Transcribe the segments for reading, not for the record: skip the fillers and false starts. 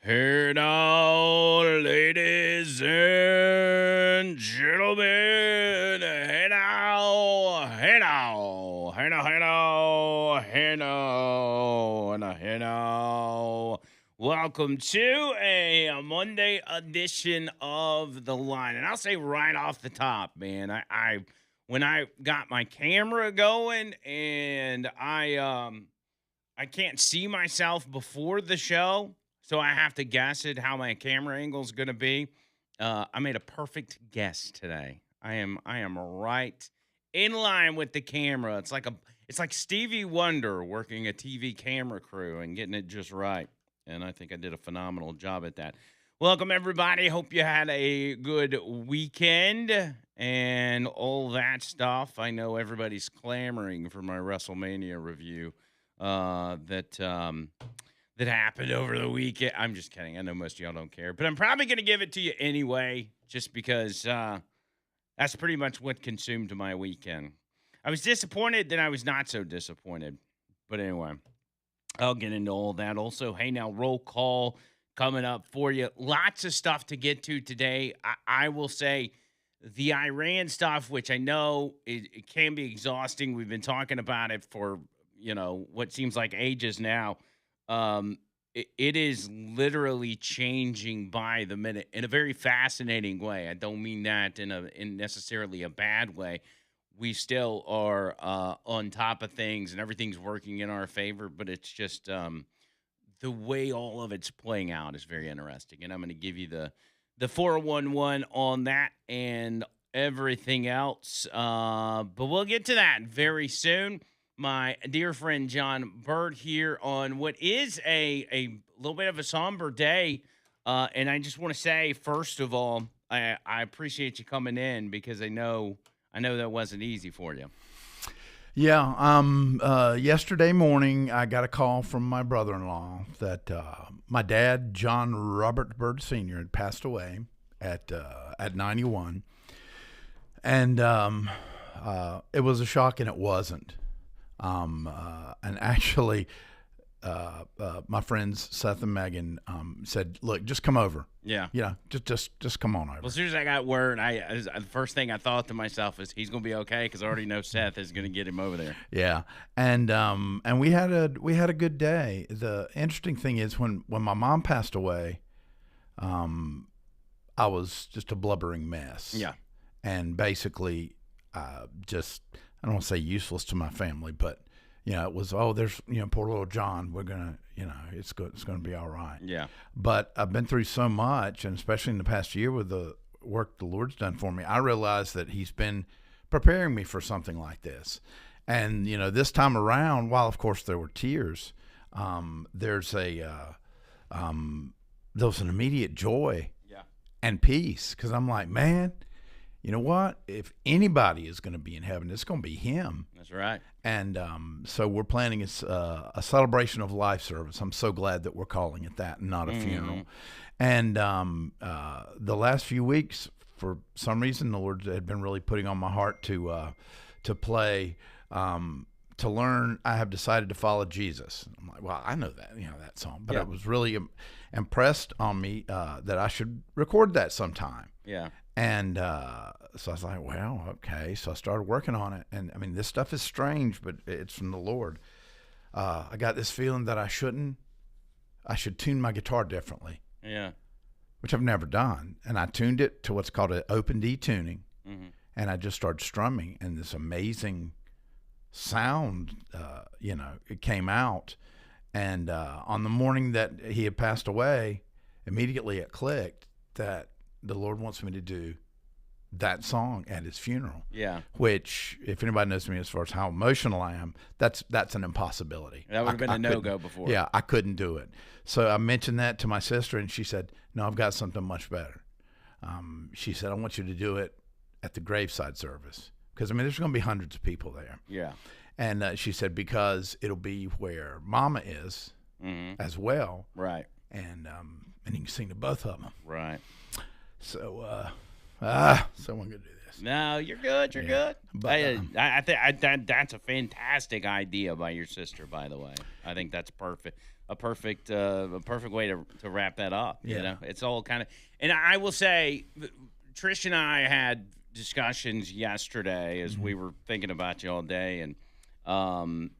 Hey now, ladies and gentlemen. Hey now, hey now, hey now, hey now, hey now, hey now. Welcome to a Monday edition of The Line. And I'll say right off the top, man, I when I got my camera going and I can't see myself before the show, so I have to guess it how my camera angle is going to be. I made a perfect guess today. I am right in line with the camera. It's like Stevie Wonder working a TV camera crew and getting it just right. And I think I did a phenomenal job at that. Welcome everybody. Hope you had a good weekend and all that stuff. I know everybody's clamoring for my WrestleMania review that happened over the weekend. I'm just kidding. I know most of y'all don't care, but I'm probably going to give it to you anyway, just because that's pretty much what consumed my weekend. I was disappointed, then I was not so disappointed. But anyway, I'll get into all that. Also, hey, now roll call coming up for you. Lots of stuff to get to today. I will say the Iran stuff, which I know it can be exhausting. We've been talking about it for what seems like ages now. It is literally changing by the minute in a very fascinating way. I don't mean that in necessarily a bad way. We still are on top of things and everything's working in our favor, but it's just the way all of it's playing out is very interesting. And I'm going to give you the 411 on that and everything else. But we'll get to that very soon. My dear friend John Bird here on what is a little bit of a somber day. And I just want to say, first of all, I appreciate you coming in because I know that wasn't easy for you. Yeah. Yesterday morning, I got a call from my brother-in-law that my dad, John Robert Bird Sr., had passed away at 91. And it was a shock, and it wasn't. And actually, my friends Seth and Megan said, "Look, just come over. Yeah, just come on over." Well, as soon as I got word, the first thing I thought to myself is he's gonna be okay because I already know Seth is gonna get him over there. Yeah, and we had a good day. The interesting thing is when my mom passed away, I was just a blubbering mess. Yeah, and basically, just I don't want to say useless to my family, but it was, there's poor little John. We're gonna it's gonna be all right. Yeah. But I've been through so much, and especially in the past year with the work the Lord's done for me, I realized that He's been preparing me for something like this. And this time around, while of course there were tears, there was an immediate joy and peace, because I'm like, man, you know what? If anybody is going to be in heaven, it's going to be Him. That's right. And so we're planning a celebration of life service. I'm so glad that we're calling it that and not a funeral. And the last few weeks, for some reason, the Lord had been really putting on my heart to play, to learn. I have decided to follow Jesus. I'm like, well, I know that song, but it was really impressed on me that I should record that sometime. Yeah. And so I was like, well, okay. So I started working on it. And I mean, this stuff is strange, but it's from the Lord. I got this feeling that I should tune my guitar differently. Yeah. Which I've never done. And I tuned it to what's called an open D tuning. Mm-hmm. And I just started strumming, and this amazing sound, it came out. And on the morning that he had passed away, immediately it clicked that the Lord wants me to do that song at his funeral. Yeah. Which, if anybody knows me as far as how emotional I am, that's an impossibility. That would have been a no-go before. Yeah, I couldn't do it. So I mentioned that to my sister, and she said, no, I've got something much better. She said, I want you to do it at the graveside service. Because, there's going to be hundreds of people there. Yeah. And she said, because it'll be where Mama is as well. Right. And you can sing to both of them. Right. So, someone could do this. No, you're good. You're good. But, I think that's a fantastic idea by your sister. By the way, I think that's perfect. A perfect way to wrap that up. You Yeah. know, it's all kind of. And I will say, Trish and I had discussions yesterday as we were thinking about you all day, and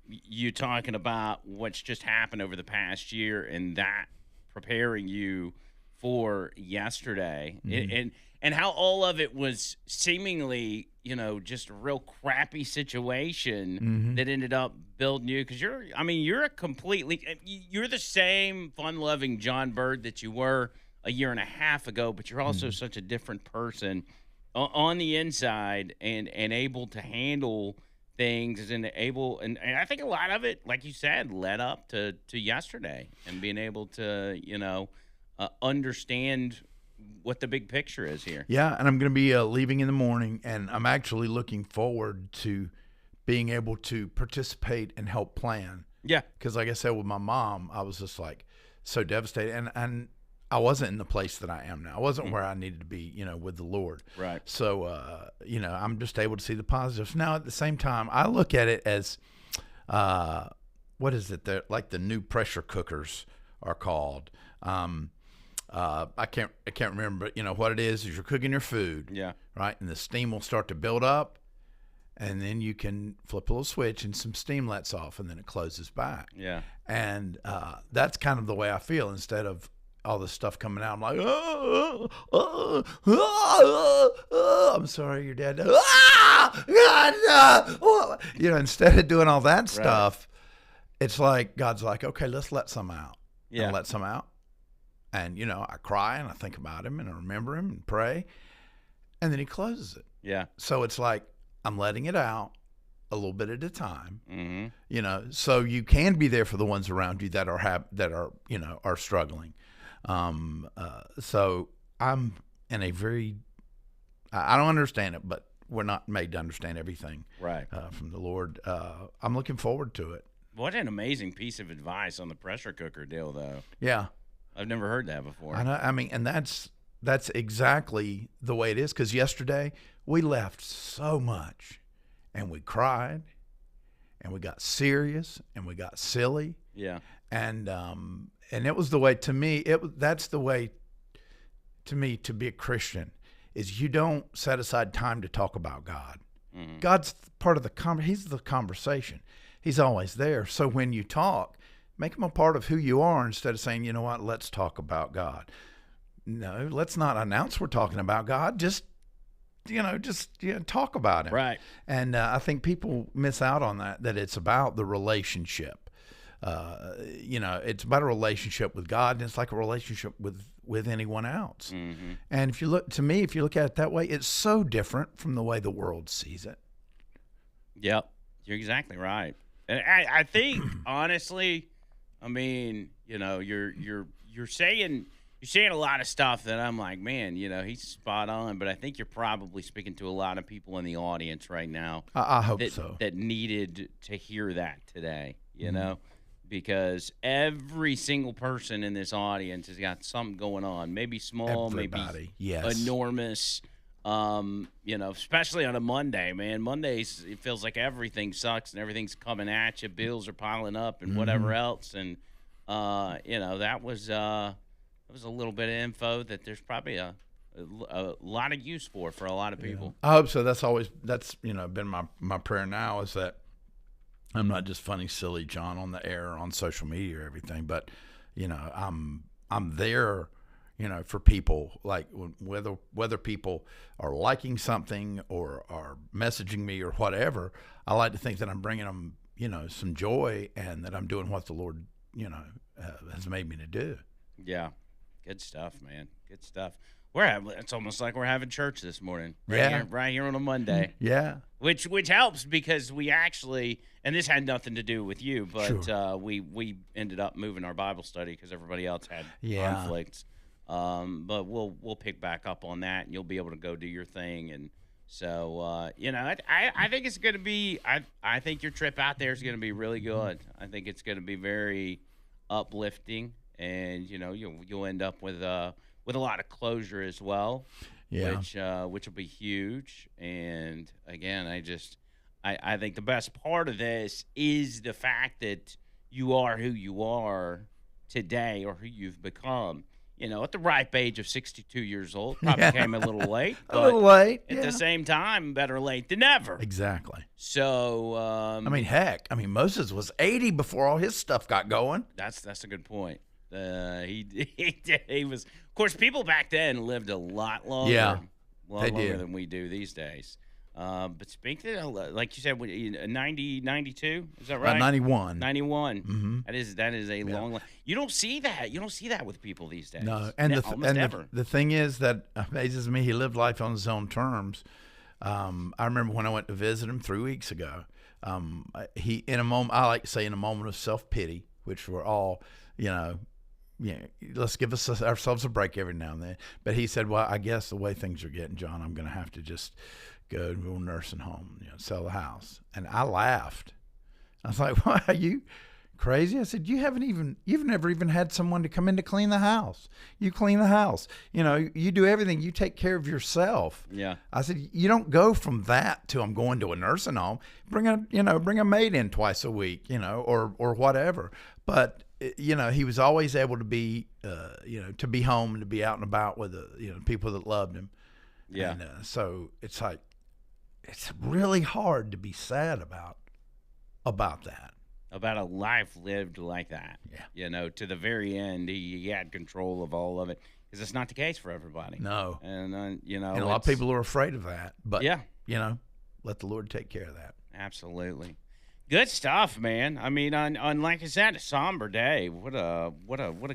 you talking about what's just happened over the past year, and that preparing you for yesterday, and how all of it was seemingly, just a real crappy situation that ended up building you, because you're the same fun-loving John Bird that you were a year and a half ago, but you're also such a different person on the inside, and able to handle things, and I think a lot of it, like you said, led up to yesterday, and being able to understand what the big picture is here. Yeah, and I'm going to be leaving in the morning, and I'm actually looking forward to being able to participate and help plan. Yeah. Because like I said, with my mom, I was just like so devastated, and I wasn't in the place that I am now. I wasn't where I needed to be, with the Lord. Right. So, I'm just able to see the positives. Now, at the same time, I look at it as, what is it? Like the new pressure cookers are called. I can't remember, but what it is you're cooking your food. Yeah. Right. And the steam will start to build up, and then you can flip a little switch and some steam lets off, and then it closes back. Yeah. And that's kind of the way I feel. Instead of all this stuff coming out, I'm like, I'm sorry, you're dead. Instead of doing all that stuff, it's like God's like, okay, let's let some out. Yeah. And let some out. And, I cry and I think about him and I remember him and pray. And then he closes it. Yeah. So it's like I'm letting it out a little bit at a time. Mm-hmm. So you can be there for the ones around you that are struggling. So I'm in a very, I don't understand it, but we're not made to understand everything. Right. From the Lord. I'm looking forward to it. What an amazing piece of advice on the pressure cooker deal, though. Yeah. I've never heard that before. I know. I mean, and that's exactly the way it is. Because yesterday we left so much, and we cried, and we got serious, and we got silly. Yeah. And it was the way to me. That's the way to me to be a Christian is you don't set aside time to talk about God. Mm-hmm. God's part of He's the conversation. He's always there. So when you talk, make him a part of who you are instead of saying, you know what, let's talk about God. No, let's not announce we're talking about God. Just talk about him. Right. And I think people miss out on that it's about the relationship. It's about a relationship with God, and it's like a relationship with anyone else. Mm-hmm. And if you look at it that way, it's so different from the way the world sees it. Yep. You're exactly right. And I think honestly, I mean, you're saying a lot of stuff that I'm like, man, he's spot on. But I think you're probably speaking to a lot of people in the audience right now. I hope so. That needed to hear that today, because every single person in this audience has got something going on. Maybe small, Everybody. maybe yes. enormous. Especially on a Monday, man. Mondays, it feels like everything sucks and everything's coming at you. Bills are piling up and whatever else. And, that was a little bit of info that there's probably a lot of use for a lot of people. Yeah. I hope so. That's been my prayer now is that I'm not just funny, silly John on the air or on social media or everything, but, I'm there, for people, like whether people are liking something or are messaging me or whatever, I like to think that I'm bringing them, some joy and that I'm doing what the Lord, has made me to do. Yeah. Good stuff, man. Good stuff. It's almost like we're having church this morning. Right here on a Monday. Yeah. Which helps because we actually, and this had nothing to do with you, but sure. We ended up moving our Bible study because everybody else had conflicts. But we'll pick back up on that, and you'll be able to go do your thing. And so, I think it's going to be. I think your trip out there is going to be really good. I think it's going to be very uplifting, and you'll end up with a lot of closure as well. Yeah. which will be huge. And again, I think the best part of this is the fact that you are who you are today, or who you've become. At the ripe age of 62 years old, probably Yeah. came a little late, A but little late. at the Yeah. same time, better late than never. Exactly. So, I mean, heck. I mean, Moses was 80 before all his stuff got going. that's a good point. He was. Of course, people back then lived a lot longer, Yeah, a lot they longer did. than we do these days. But speaking of, like you said, 90, 92, is that right? 91. 91. Mm-hmm. That is a long line. You don't see that. You don't see that with people these days. No, and Almost ever. the thing is that amazes me. He lived life on his own terms. I remember when I went to visit him 3 weeks ago. He in a moment, I like to say, in a moment of self pity, which we're all, let's give ourselves a break every now and then. But he said, "Well, I guess the way things are getting, John, I'm going to have to just go to a nursing home, sell the house." And I laughed. I was like, "Why, are you crazy?" I said, you've never even had someone to come in to clean the house. You clean the house. You do everything. You take care of yourself. Yeah. I said, you don't go from that to I'm going to a nursing home. Bring a maid in twice a week, or whatever. But he was always able to be, to be home and to be out and about with people that loved him. Yeah. And so it's like, it's really hard to be sad about that. About a life lived like that. Yeah. To the very end, he had control of all of it, because it's not the case for everybody. No. And, And a lot of people are afraid of that. But, yeah, let the Lord take care of that. absolutely. Good stuff, man. I mean, on like I said, a somber day. What a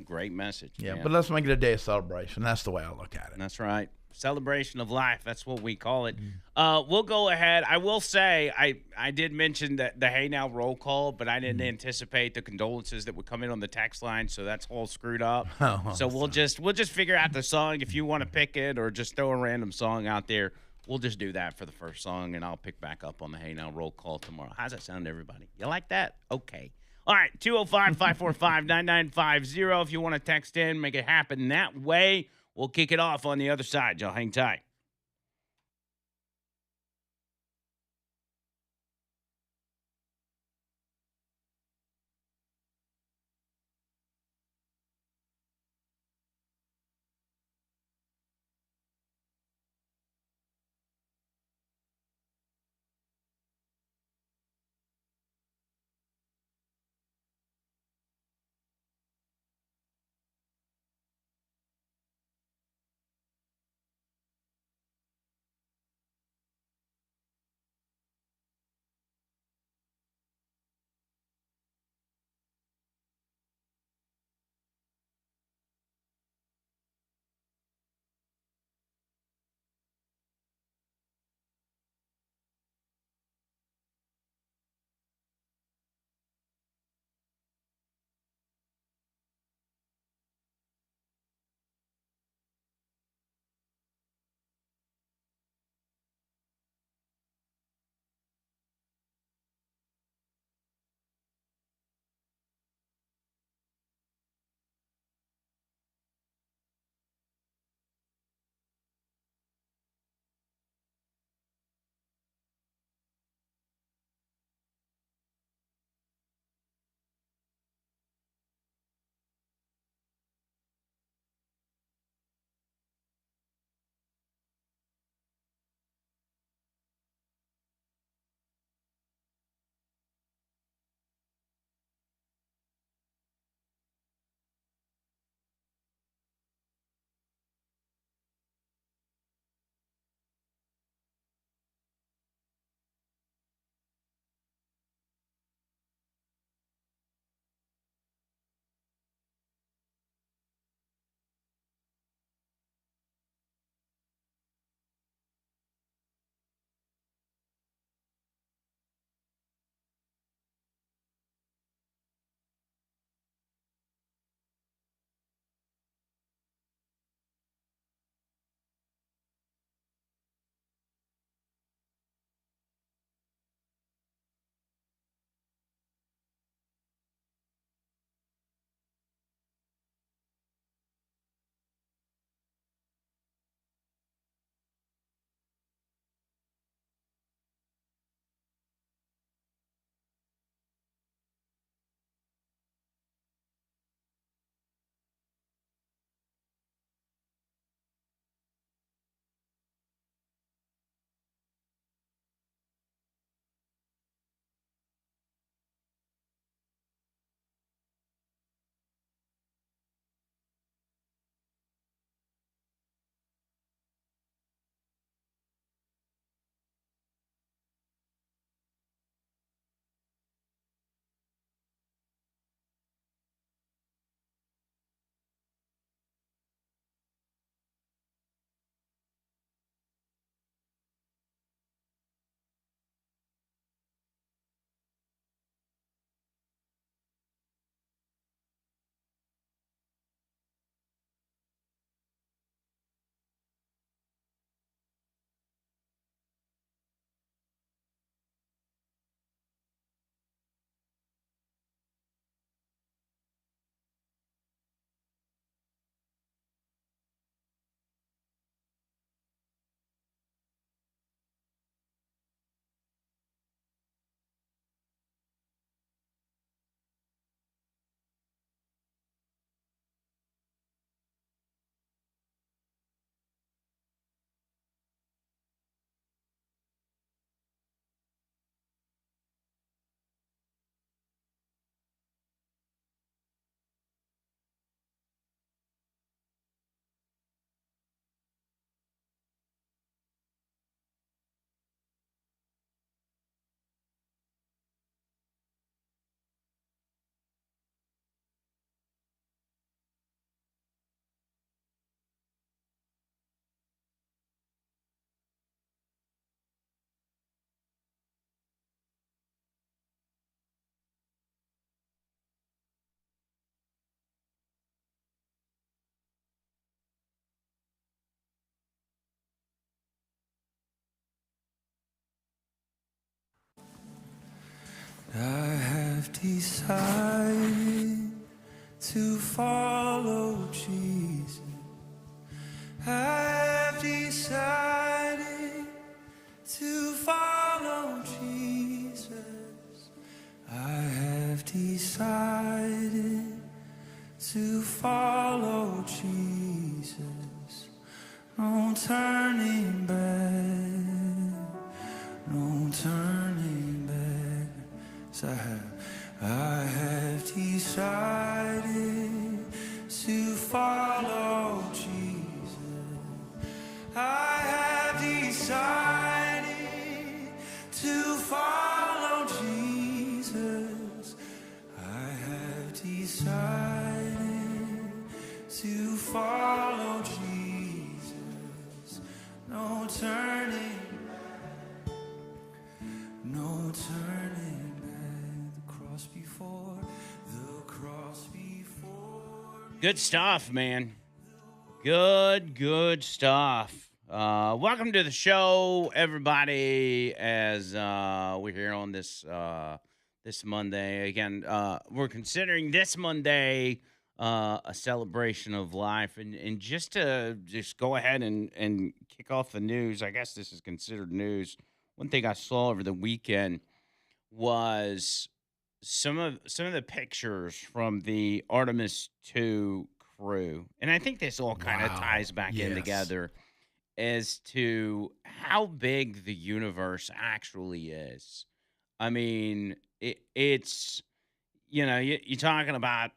great message. Yeah, man. but let's make it a day of celebration. That's the way I look at it. That's right. Celebration of life. That's what we call it. Mm-hmm. We'll go ahead. I will say I did mention that the Hey Now roll call, but I didn't anticipate the condolences that would come in on the text line, so that's all screwed up. So we'll just figure out the song. If you want to pick it or just throw a random song out there, we'll just do that for the first song, and I'll pick back up on the Hey Now roll call tomorrow. How's that sound to everybody? You like that? Okay. All right, 205-545-9950. If you want to text in, make it happen that way. We'll kick it off on the other side. Y'all hang tight. I have decided to follow Jesus. I have decided to follow Jesus. I have decided to follow Jesus. No turning back, no turning back. So I have decided to follow Jesus. I have decided to follow Jesus. I have decided to follow Jesus. No turning, no turning back. The cross before, the cross before. Good stuff, man. Good stuff. Welcome to the show, everybody. As we're here on this this Monday again, we're considering this Monday a celebration of life, and just to go ahead and kick off the news. I guess this is considered news. One thing I saw over the weekend was some of the pictures from the Artemis 2 crew. And I think this all kind of Wow. ties back in Yes. together as to how big the universe actually is. I mean, it's, you're talking about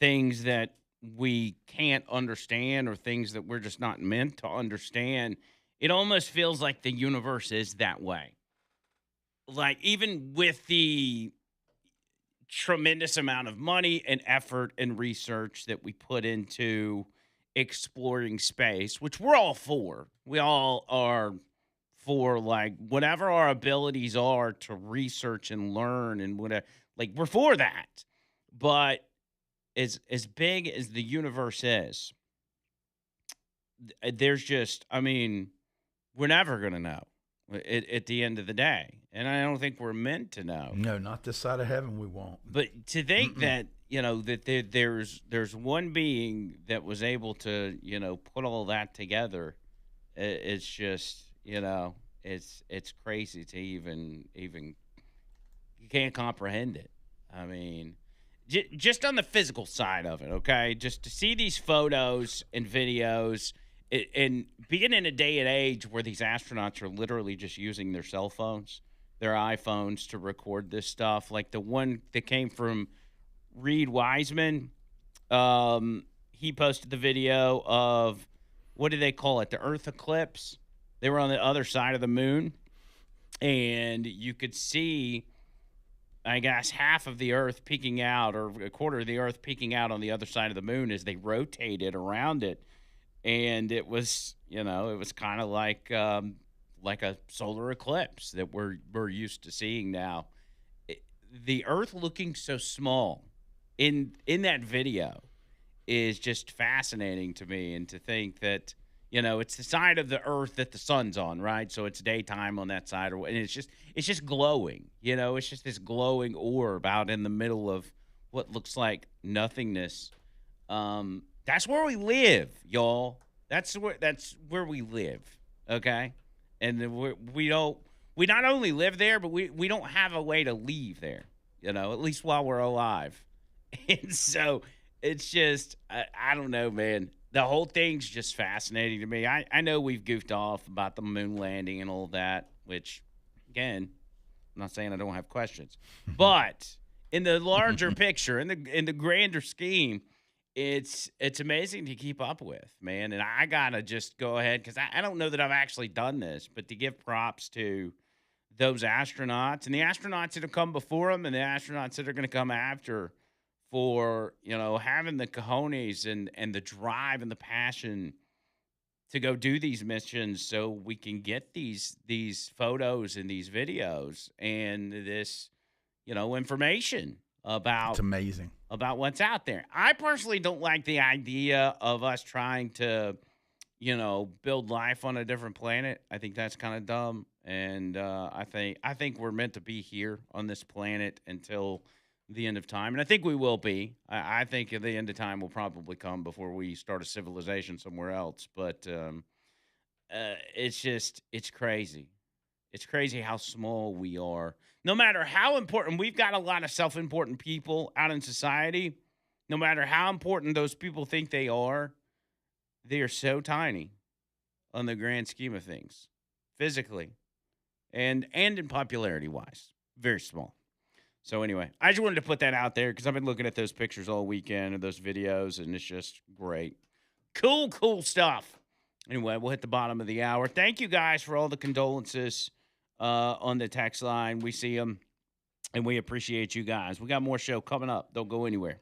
things that we can't understand or things that we're just not meant to understand. It almost feels like the universe is that way. Like, even with the tremendous amount of money and effort and research that we put into exploring space, which we're all for. We all are for, like, whatever our abilities are to research and learn and whatever. Like, we're for that. But as big as the universe is, there's just, I mean, we're never going to know at the end of the day. And I don't think we're meant to know. No, not this side of heaven. We won't. But to think that, that there's one being that was able to, put all that together, it's just, it's crazy to even you can't comprehend it. I mean, just on the physical side of it, okay? Just to see these photos and videos, and being in a day and age where these astronauts are literally just using their cell phones, their iPhones, to record this stuff. Like the one that came from Reed Wiseman, he posted the video of, what do they call it? The Earth eclipse. They were on the other side of the moon, and you could see, I guess, half of the Earth peeking out, or a quarter of the Earth peeking out on the other side of the moon as they rotated around it. And it was, it was kind of like a solar eclipse that we're used to seeing now. The Earth looking so small in that video is just fascinating to me, and to think that, it's the side of the Earth that the sun's on, right? So it's daytime on that side, and it's just glowing. It's just this glowing orb out in the middle of what looks like nothingness. That's where we live, y'all. That's where we live, okay? And we not only live there, but we don't have a way to leave there, at least while we're alive. And so it's just, I don't know, man. The whole thing's just fascinating to me. I know we've goofed off about the moon landing and all that, which, again, I'm not saying I don't have questions. But in the larger picture, in the grander scheme, it's amazing to keep up with, man. And I gotta just go ahead, because I don't know that I've actually done this, but to give props to those astronauts and the astronauts that have come before them and the astronauts that are going to come after, for having the cojones and the drive and the passion to go do these missions, so we can get these photos and these videos and this information about. It's amazing. About what's out there. I personally don't like the idea of us trying to, build life on a different planet. I think that's kind of dumb. And I think we're meant to be here on this planet until the end of time, and I think we will be. I think the end of time will probably come before we start a civilization somewhere else. But it's crazy. It's crazy how small we are. No matter how important, we've got a lot of self-important people out in society. No matter how important those people think they are so tiny on the grand scheme of things, physically and in popularity wise, very small. So anyway, I just wanted to put that out there because I've been looking at those pictures all weekend and those videos, and it's just great. Cool stuff. Anyway, we'll hit the bottom of the hour. Thank you guys for all the condolences on the text line. We see them, and we appreciate you guys. We got more show coming up. Don't go anywhere.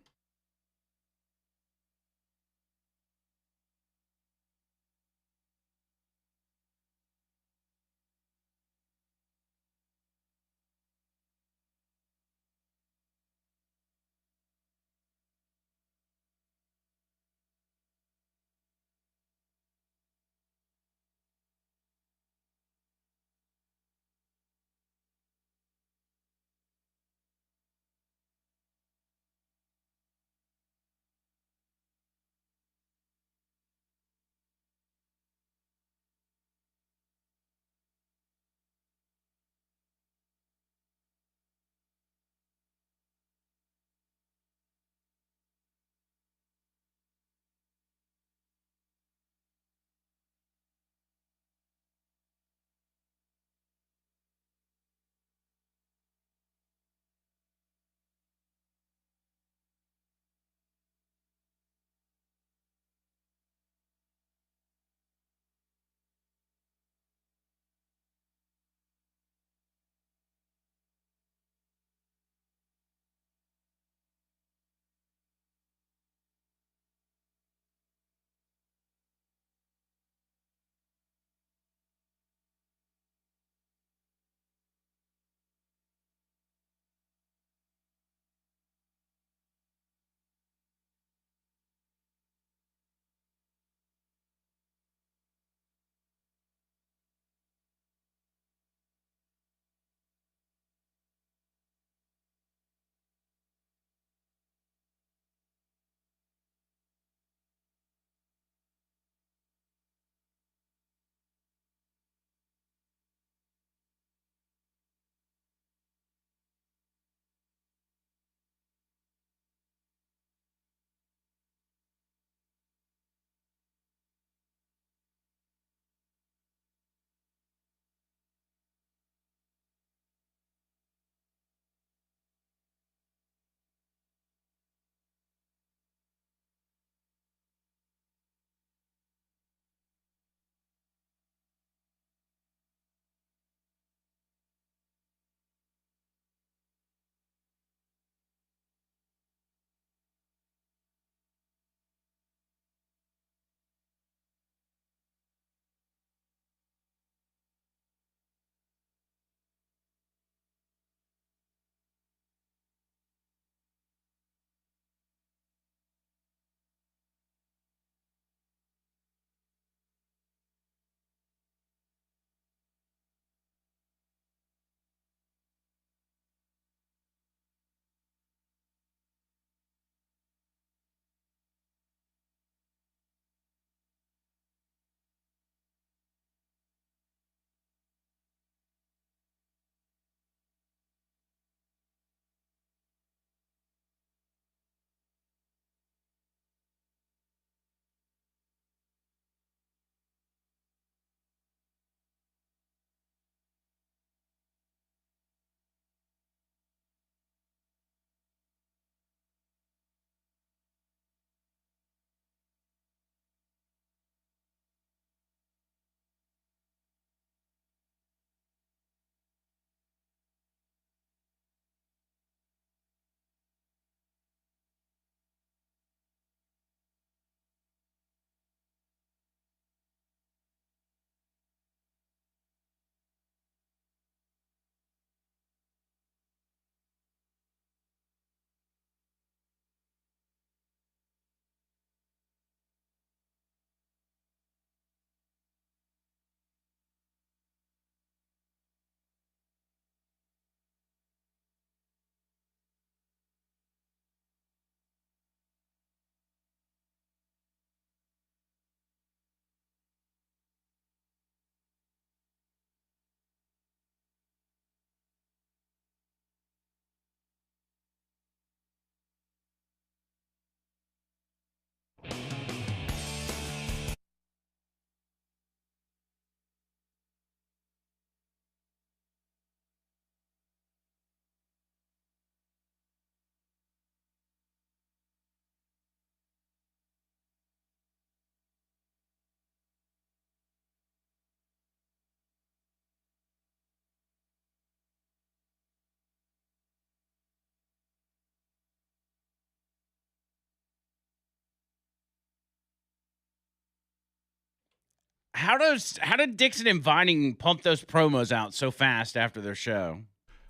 How did Dixon and Vining pump those promos out so fast after their show?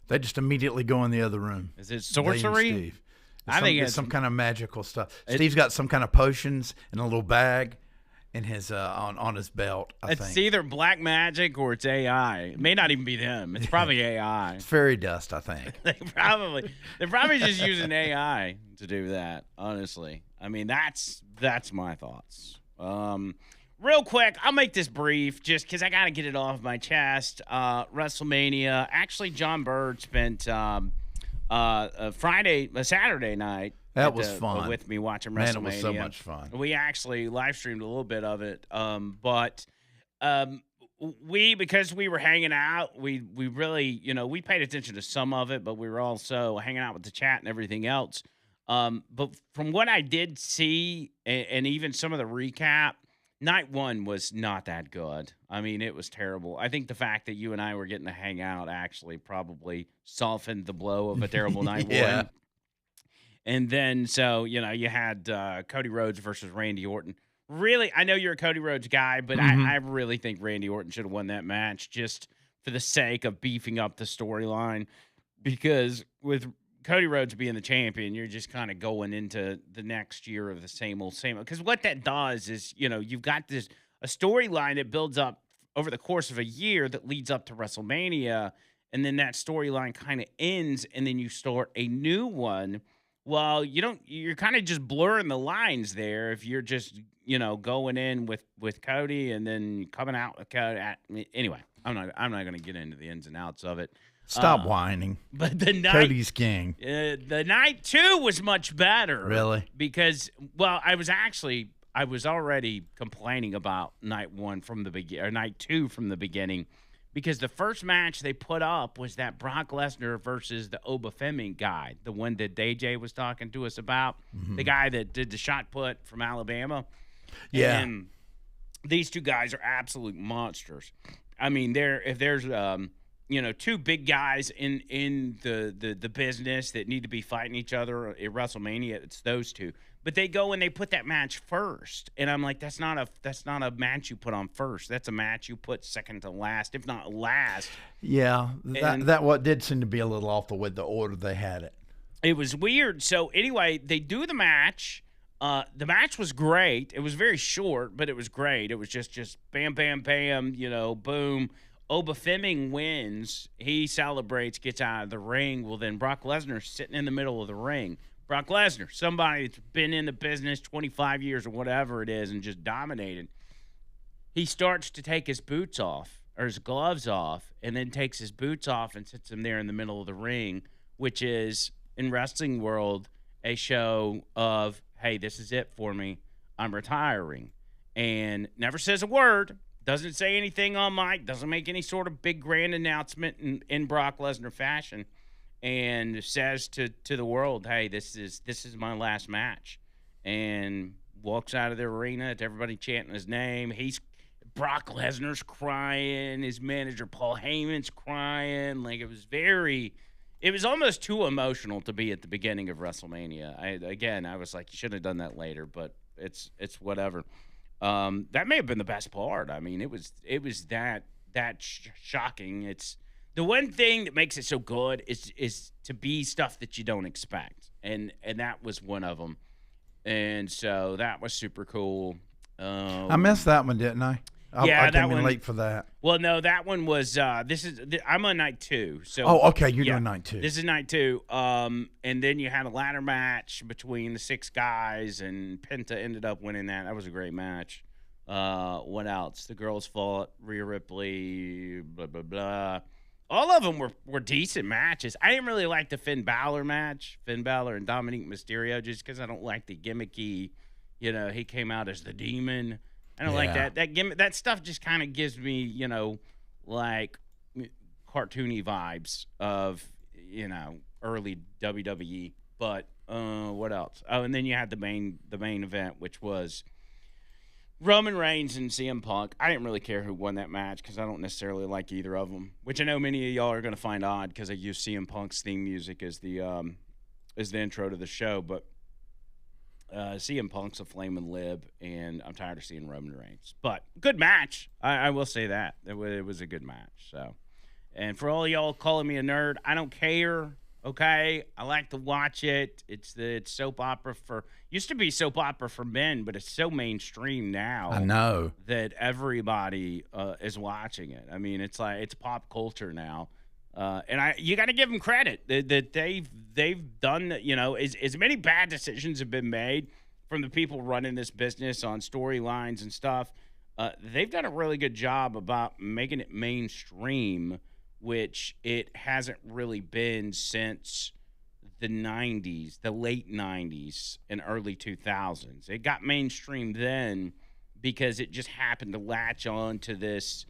They just immediately go in the other room. Is it They and sorcery? Steve. I think it's it's some kind of magical stuff. Steve's got some kind of potions in a little bag in his on his belt. I It's think either black magic or it's AI. It may not even be them. It's probably AI. it's fairy dust. I think. They're probably just using AI to do that. Honestly, I mean that's my thoughts. Real quick, I'll make this brief just because I got to get it off my chest. WrestleMania. Actually, John Bird spent Saturday night. That was fun. With me watching WrestleMania. Man, it was so much fun. We actually live streamed a little bit of it, but because we were hanging out, we really, we paid attention to some of it, but we were also hanging out with the chat and everything else. But from what I did see, and even some of the recap, night one was not that good. I mean, it was terrible. I think the fact that you and I were getting to hang out actually probably softened the blow of a terrible night one. And then, so, you had Cody Rhodes versus Randy Orton. Really, I know you're a Cody Rhodes guy, but I really think Randy Orton should have won that match just for the sake of beefing up the storyline. Because with Cody Rhodes being the champion, you're just kind of going into the next year of the same old. Because what that does is, you've got a storyline that builds up over the course of a year that leads up to WrestleMania, and then that storyline kind of ends, and then you start a new one. Well, you're kind of just blurring the lines there if you're just, going in with Cody and then coming out with Cody. Anyway, I'm not going to get into the ins and outs of it. Stop whining. But the night, Cody's king. The night 2 was much better. Really? Because, well, I was already complaining about night 1 from the beginning, or night 2 from the beginning, because the first match they put up was that Brock Lesnar versus the Obafemi guy, the one that DJ was talking to us about, the guy that did the shot put from Alabama. Yeah. And these two guys are absolute monsters. I mean, if there's two big guys in the business that need to be fighting each other at WrestleMania, it's those two. But they go and they put that match first, and I'm like, that's not a match you put on first. That's a match you put second to last, if not last. Yeah, that what did seem to be a little off with the order they had it. It was weird. So anyway, they do the match. The match was great. It was very short, but it was great. It was just bam, bam, bam. Boom. Obafemi wins. He celebrates, gets out of the ring. Well, then Brock Lesnar's sitting in the middle of the ring. Brock Lesnar, somebody that's been in the business 25 years or whatever it is and just dominated. He starts to take his boots off or his gloves off and then takes his boots off and sits him there in the middle of the ring, which is, in wrestling world, a show of, hey, this is it for me. I'm retiring. And never says a word. Doesn't say anything on mic. Doesn't make any sort of big grand announcement in Brock Lesnar fashion. And says to the world, hey, this is my last match. And walks out of the arena to everybody chanting his name. Brock Lesnar's crying. His manager, Paul Heyman's crying. Like, it was almost too emotional to be at the beginning of WrestleMania. I was like, you should have done that later, but it's whatever. That may have been the best part. I mean, it was that shocking. It's the one thing that makes it so good is to be stuff that you don't expect, and that was one of them. And so that was super cool. I missed that one, didn't I? I came in late for that. Well, no, that one was. I'm on night 2. So. Oh, okay, you're doing night 2. This is night 2. And then you had a ladder match between the 6 guys, and Penta ended up winning that. That was a great match. What else? The girls fought Rhea Ripley. Blah blah blah. All of them were decent matches. I didn't really like the Finn Balor match, Finn Balor and Dominic Mysterio, just because I don't like the gimmicky. He came out as the demon. I don't like that. That stuff just kind of gives me, like cartoony vibes of, early WWE. But what else? Oh, and then you had the main event, which was Roman Reigns and CM Punk. I didn't really care who won that match because I don't necessarily like either of them, which I know many of y'all are going to find odd because I use CM Punk's theme music as the intro to the show. But CM Punk's a flaming lib, and I'm tired of seeing Roman Reigns. But good match. I will say that. It was a good match. So, and for all y'all calling me a nerd, I don't care. Okay, I like to watch it. It's soap opera for used to be soap opera for men, but it's so mainstream now. I know that everybody is watching it. I mean, it's like it's pop culture now. And you got to give them credit that they've done, as many bad decisions have been made from the people running this business on storylines and stuff. They've done a really good job about making it mainstream, which it hasn't really been since the 90s, the late 90s and early 2000s. It got mainstream then because it just happened to latch on to this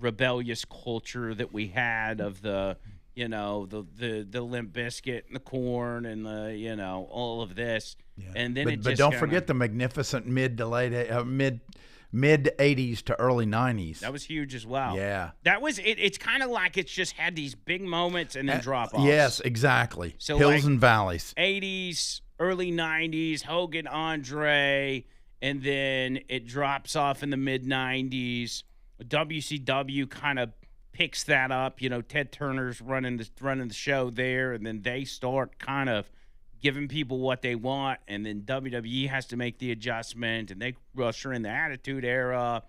rebellious culture that we had of the Limp Bizkit and the Corn and the all of this, and then but don't forget the magnificent mid 80s to early 90s. That was huge as well. Yeah, that was it. It's kind of like it's just had these big moments and then drop offs. Yes, exactly. So hills and valleys. 80s, early 90s, Hogan, Andre, and then it drops off in the mid 90s. WCW kind of picks that up. Ted Turner's running the show there, and then they start kind of giving people what they want, and then WWE has to make the adjustment, and they usher in the Attitude Era,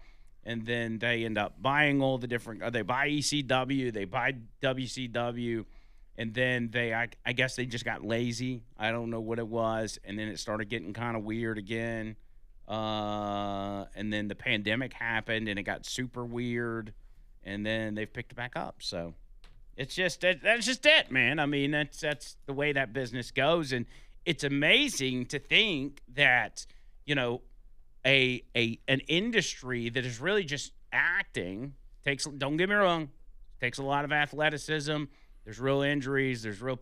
and then they end up buying all the different. They buy ECW, they buy WCW, and then I guess they just got lazy. I don't know what it was, and then it started getting kind of weird again. And then the pandemic happened and it got super weird, and then they've picked it back up. So it's just that's just it, man. I mean, that's the way that business goes, and it's amazing to think that an industry that is really just acting don't get me wrong, takes a lot of athleticism. There's real injuries. There's real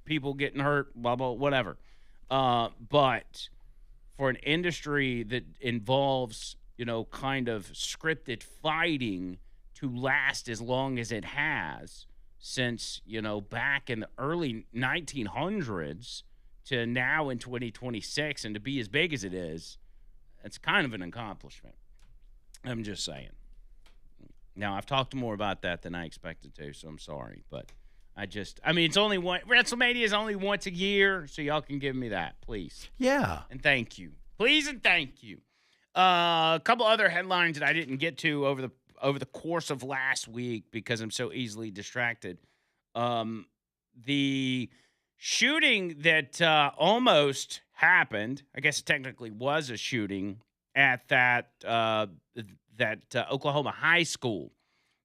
people getting hurt. Blah blah whatever. But for an industry that involves, kind of scripted fighting to last as long as it has since, back in the early 1900s to now in 2026, and to be as big as it is, it's kind of an accomplishment. I'm just saying. Now, I've talked more about that than I expected to, so I'm sorry, but it's only one. WrestleMania is only once a year, so y'all can give me that, please. Yeah. And thank you. Please and thank you. A couple other headlines that I didn't get to over the course of last week because I'm so easily distracted. The shooting that almost happened, I guess it technically was a shooting at that Oklahoma high school.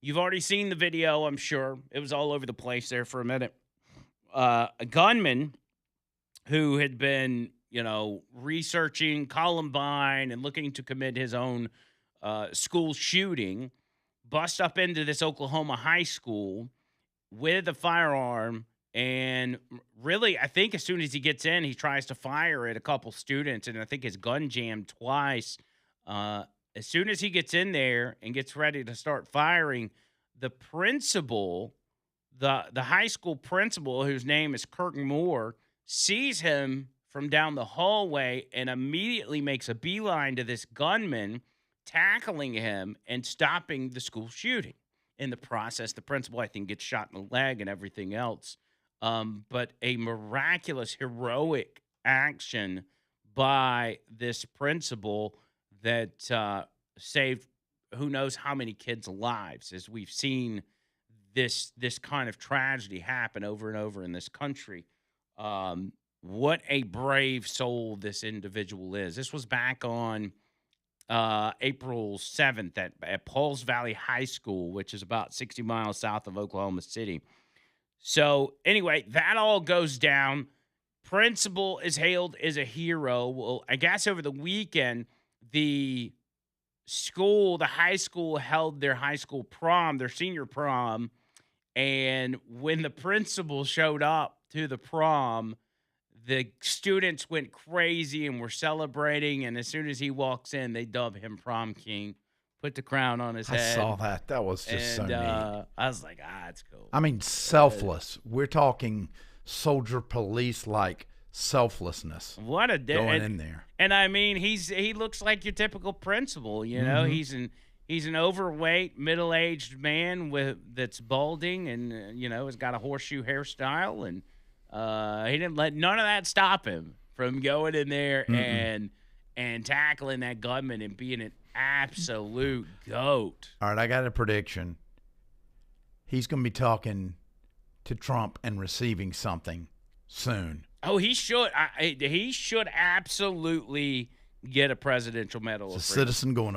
You've already seen the video, I'm sure. It was all over the place there for a minute. A gunman who had been, researching Columbine and looking to commit his own school shooting, bust up into this Oklahoma high school with a firearm. And really, I think as soon as he gets in, he tries to fire at a couple students, and I think his gun jammed twice. As soon as he gets in there and gets ready to start firing, the principal, the high school principal, whose name is Curtin Moore, sees him from down the hallway and immediately makes a beeline to this gunman, tackling him and stopping the school shooting. In the process, the principal, I think, gets shot in the leg and everything else. But a miraculous, heroic action by this principal that saved who knows how many kids' lives, as we've seen this kind of tragedy happen over and over in this country. What a brave soul this individual is. This was back on April 7th at Pauls Valley High School, which is about 60 miles south of Oklahoma City. So anyway, that all goes down. Principal is hailed as a hero. Well, I guess over the weekend, the high school held their high school prom, their senior prom. And when the principal showed up to the prom, the students went crazy and were celebrating. And as soon as he walks in, they dub him prom king, put the crown on his head. I saw that. That was just so neat. I was like, it's cool. I mean, selfless. We're talking soldier police like selflessness What a going in there. And I mean, he looks like your typical principal. You know, he's an overweight, middle-aged man that's balding, and has got a horseshoe hairstyle, and he didn't let none of that stop him from going in there and tackling that gunman and being an absolute goat. All right, I got a prediction. He's going to be talking to Trump and receiving something soon. Oh, he should. He should absolutely get a presidential medal. It's a citizen going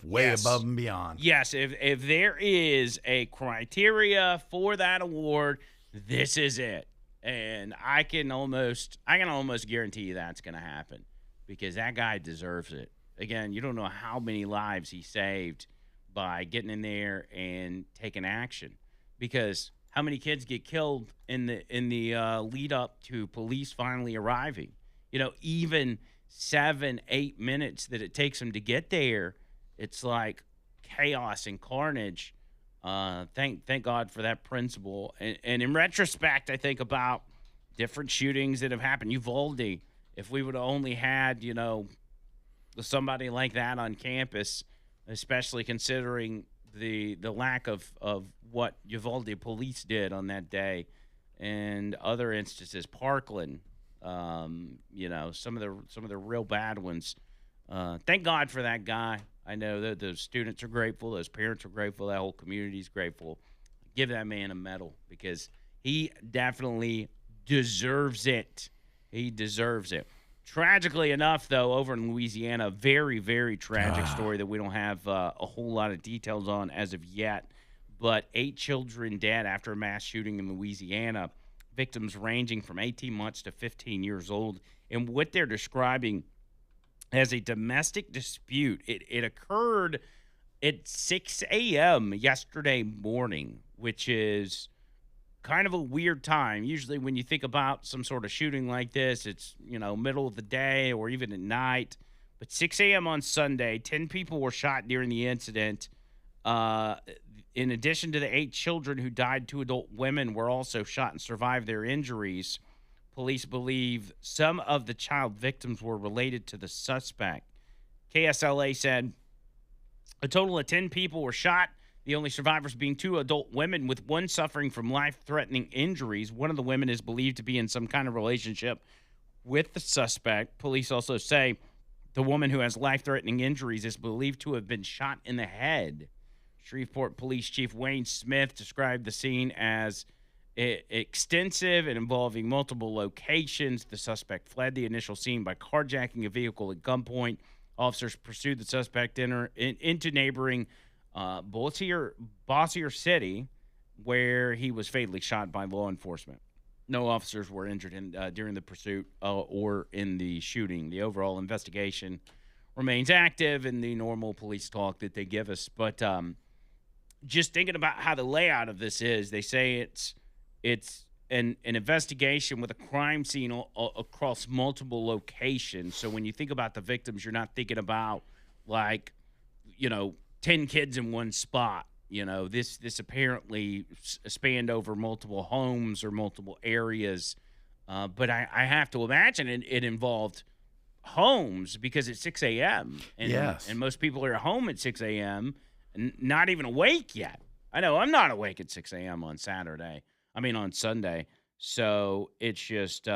way above and beyond. Yes, if there is a criteria for that award, this is it. And I can almost guarantee you that's going to happen because that guy deserves it. Again, you don't know how many lives he saved by getting in there and taking action. Because how many kids get killed in the lead up to police finally arriving? Even 7-8 minutes that it takes them to get there, it's like chaos and carnage. Thank God for that principle. And in retrospect, I think about different shootings that have happened. Uvalde, if we would have only had, somebody like that on campus, especially considering the lack of what Uvalde police did on that day, and other instances, Parkland, some of the real bad ones. Thank God for that guy. I know that those students are grateful, those parents are grateful, that whole community is grateful. Give that man a medal because he definitely deserves it. He deserves it. Tragically enough, though, over in Louisiana, very, very tragic story that we don't have a whole lot of details on as of yet. But 8 children dead after a mass shooting in Louisiana, victims ranging from 18 months to 15 years old. And what they're describing as a domestic dispute, it occurred at 6 a.m. yesterday morning, which is kind of a weird time. Usually when you think about some sort of shooting like this, it's, middle of the day or even at night. But 6 a.m. on Sunday, 10 people were shot during the incident. In addition to the 8 children who died, 2 adult women were also shot and survived their injuries. Police believe some of the child victims were related to the suspect. KSLA said a total of 10 people were shot, the only survivors being 2 adult women, with one suffering from life-threatening injuries. One of the women is believed to be in some kind of relationship with the suspect. Police also say the woman who has life-threatening injuries is believed to have been shot in the head. Shreveport Police Chief Wayne Smith described the scene as extensive and involving multiple locations. The suspect fled the initial scene by carjacking a vehicle at gunpoint. Officers pursued the suspect into neighboring Bossier City, where he was fatally shot by law enforcement. No officers were injured during the pursuit or in the shooting. The overall investigation remains active in the normal police talk that they give us. But just thinking about how the layout of this is, they say it's an investigation with a crime scene across multiple locations. So when you think about the victims, you're not thinking about 10 kids in one spot. This apparently spanned over multiple homes or multiple areas. But I have to imagine it involved homes because it's 6 a.m. Yes. And most people are at home at 6 a.m. and not even awake yet. I know I'm not awake at 6 a.m. on Sunday. So it's just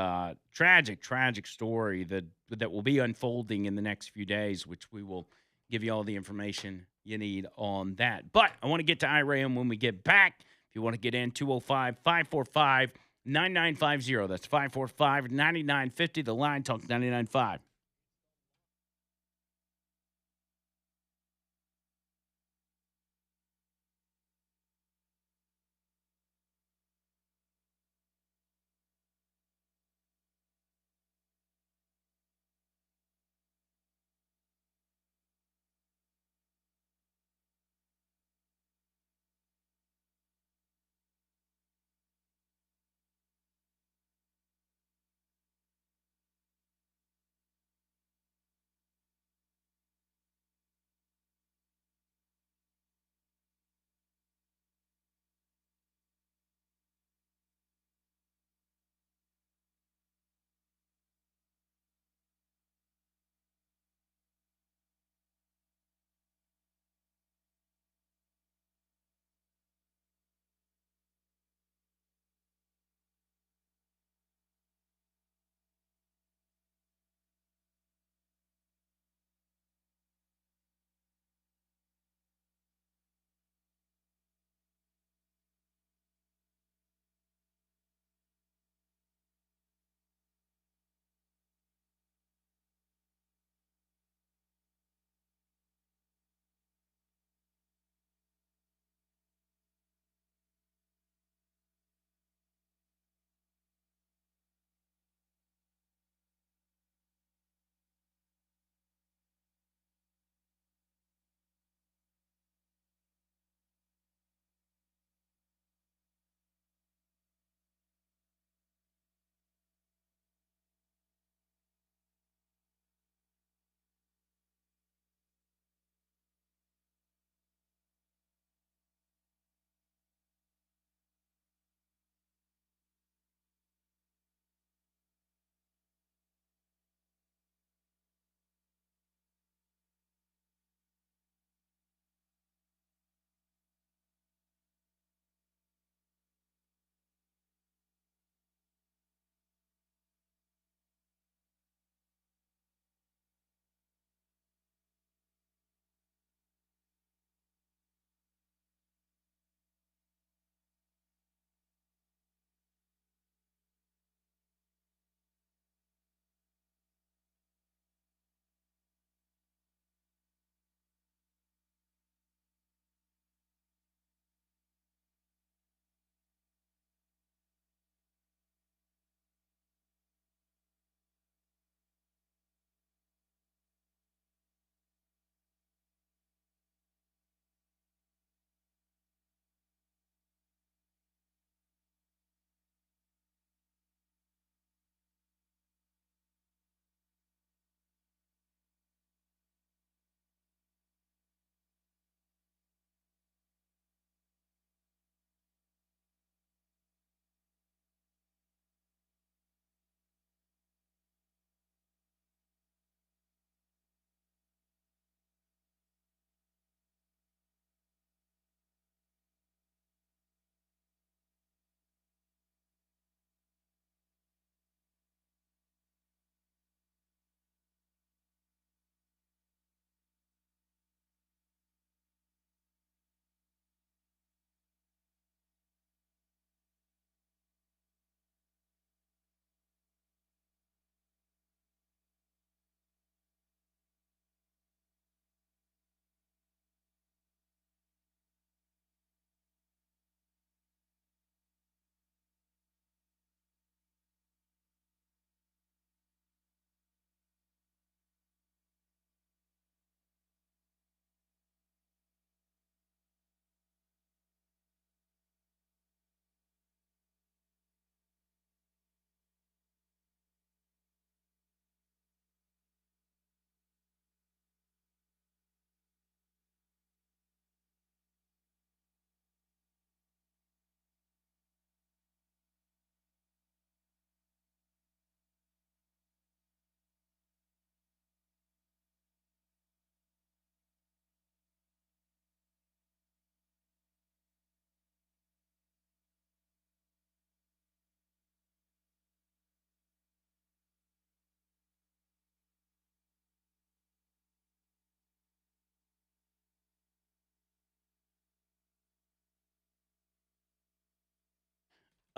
tragic story that will be unfolding in the next few days, which we will give you all the information you need on that. But I want to get to Iran when we get back. If you want to get in, 205-545-9950. That's 545-9950. The line talks 99.5.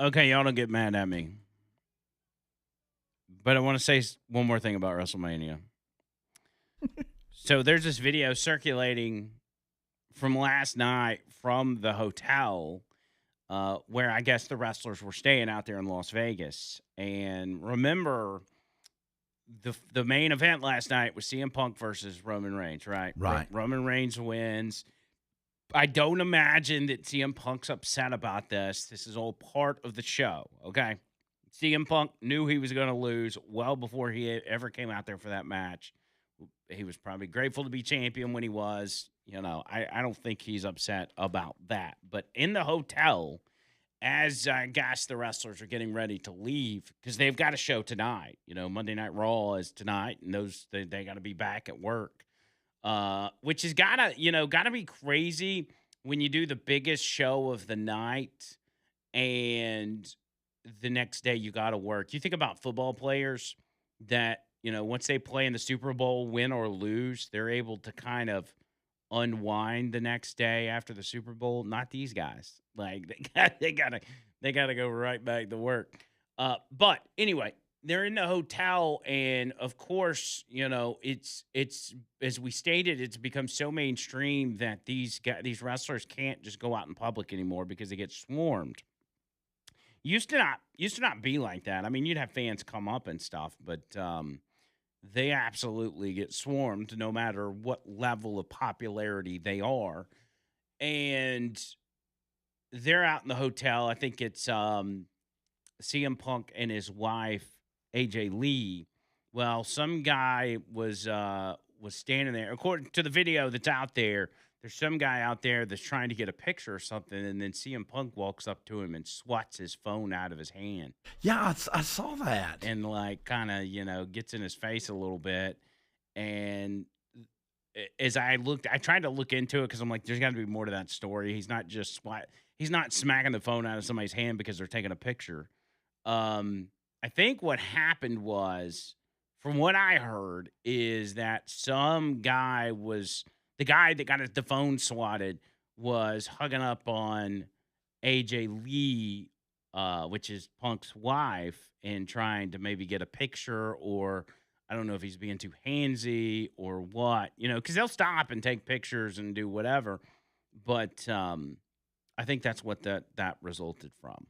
Okay, y'all don't get mad at me. But I want to say one more thing about WrestleMania. So there's this video circulating from last night from the hotel where I guess the wrestlers were staying out there in Las Vegas. And remember, the main event last night was CM Punk versus Roman Reigns, right? Right. Roman Reigns wins. I don't imagine that CM Punk's upset about this. This is all part of the show, okay? CM Punk knew he was going to lose well before he ever came out there for that match. He was probably grateful to be champion when he was. You know, I don't think he's upset about that. But in the hotel, as I guess the wrestlers are getting ready to leave, because they've got a show tonight. You know, Monday Night Raw is tonight, and they got to be back at work. Which has gotta be crazy when you do the biggest show of the night and the next day you gotta work. You think about football players that, once they play in the Super Bowl, win or lose, they're able to kind of unwind the next day after the Super Bowl. Not these guys. Like they gotta go right back to work. But anyway, they're in the hotel, and of course, it's as we stated, it's become so mainstream that these wrestlers can't just go out in public anymore because they get swarmed. Used to not be like that. I mean, you'd have fans come up and stuff, but they absolutely get swarmed no matter what level of popularity they are. And they're out in the hotel. I think it's CM Punk and his wife, AJ Lee. Well, some guy was standing there. According to the video that's out there, there's some guy out there that's trying to get a picture or something, and then CM Punk walks up to him and swats his phone out of his hand. Yeah, I saw that. And kind of, gets in his face a little bit. And as I tried to look into it because I'm like, there's got to be more to that story. He's not just he's not smacking the phone out of somebody's hand because they're taking a picture. I think what happened was, from what I heard, is that some guy the guy that got the phone swatted was hugging up on AJ Lee, which is Punk's wife, and trying to maybe get a picture, or I don't know if he's being too handsy or what, because they'll stop and take pictures and do whatever. But I think that's what that resulted from.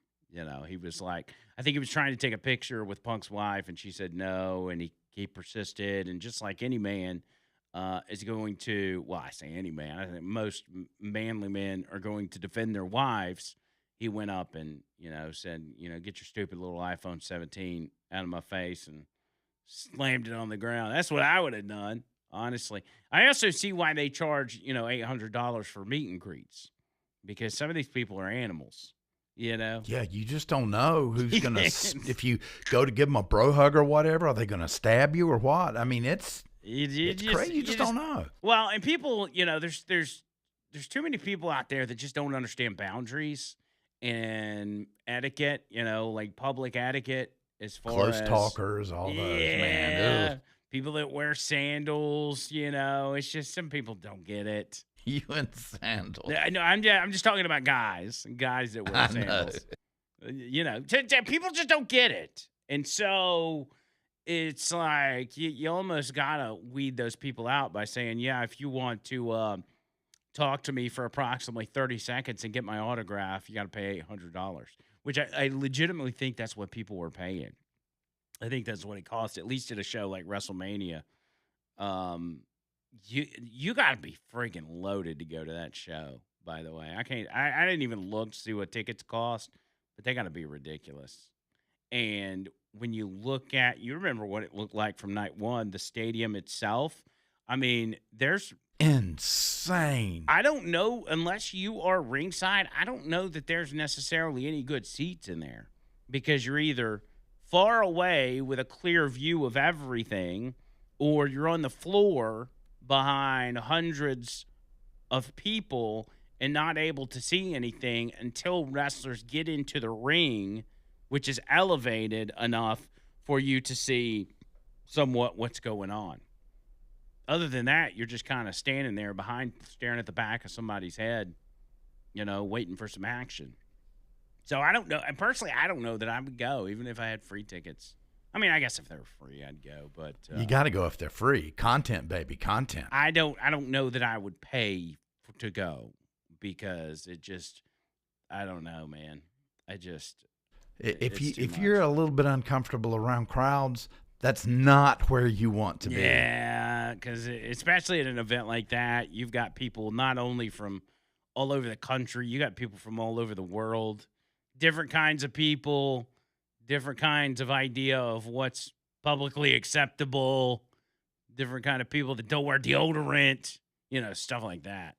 He was like, I think he was trying to take a picture with Punk's wife, and she said no, and he persisted. And just like any man is going to, well, I say any man, I think most manly men are going to defend their wives. He went up and, said, get your stupid little iPhone 17 out of my face, and slammed it on the ground. That's what I would have done, honestly. I also see why they charge, $800 for meet and greets, because some of these people are animals. Yeah, you just don't know who's going to, if you go to give them a bro hug or whatever, are they going to stab you or what? I mean, it's crazy. You just don't know. Well, and people, there's too many people out there that just don't understand boundaries and etiquette, like public etiquette as far close as talkers, all those, man. Ugh. People that wear sandals, it's just some people don't get it. You and sandals. No, I'm just talking about guys that wear sandals. People just don't get it. And so it's like you almost got to weed those people out by saying, yeah, if you want to talk to me for approximately 30 seconds and get my autograph, you got to pay $800, which I legitimately think that's what people were paying. I think that's what it cost, at least at a show like WrestleMania. You got to be friggin' loaded to go to that show, by the way. I didn't even look to see what tickets cost, but they got to be ridiculous. And when you look at, you remember what it looked like from night one, the stadium itself. I mean, there's insane. I don't know, unless you are ringside, I don't know that there's necessarily any good seats in there, because you're either far away with a clear view of everything, or you're on the floor behind hundreds of people and not able to see anything until wrestlers get into the ring, which is elevated enough for you to see somewhat what's going on. Other than that, you're just kind of standing there behind, staring at the back of somebody's head, waiting for some action. So I don't know. And personally, I don't know that I would go, even if I had free tickets. I mean, I guess if they were free, I'd go. But You got to go if they're free. Content, baby, content. I don't know that I would pay to go because it just, I don't know, man. If you're a little bit uncomfortable around crowds, that's not where you want to be. Yeah, because especially at an event like that, you've got people not only from all over the country, you got people from all over the world, different kinds of people, different kinds of idea of what's publicly acceptable, different kind of people that don't wear deodorant, stuff like that.